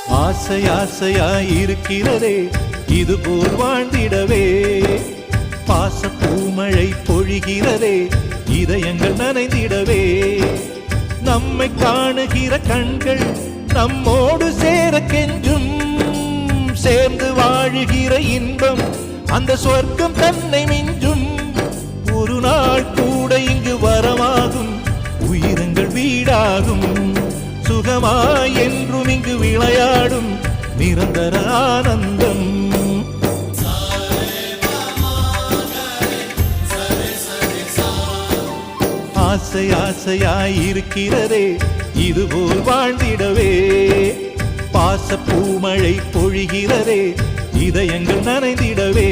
ஆசை ஆசையாயிருக்கிறதே இதுபோல் வாழ்ந்திடவே. பாச பூமழை பொழிகிறதே இதயங்கள் நனைந்திடவே. நம்மை காணுகிற கண்கள் நம்மோடு சேர கெஞ்சும். சேர்ந்து வாழுகிற இன்பம் அந்த சொர்க்கம் தன்னை மிஞ்சும். ஒரு நாள் கூட இங்கு வரமாகும், உயிரங்கள் வீடாகும். சுகமாய் என்றும் இங்கு விளையாடும் நிரந்தர ஆனந்தம். ஆசை ஆசையாயிருக்கிறதே இதுபோல் வாழ்ந்திடவே. பாச பூமழை பொழிகிறதே இதயங்கள் நனைந்திடவே.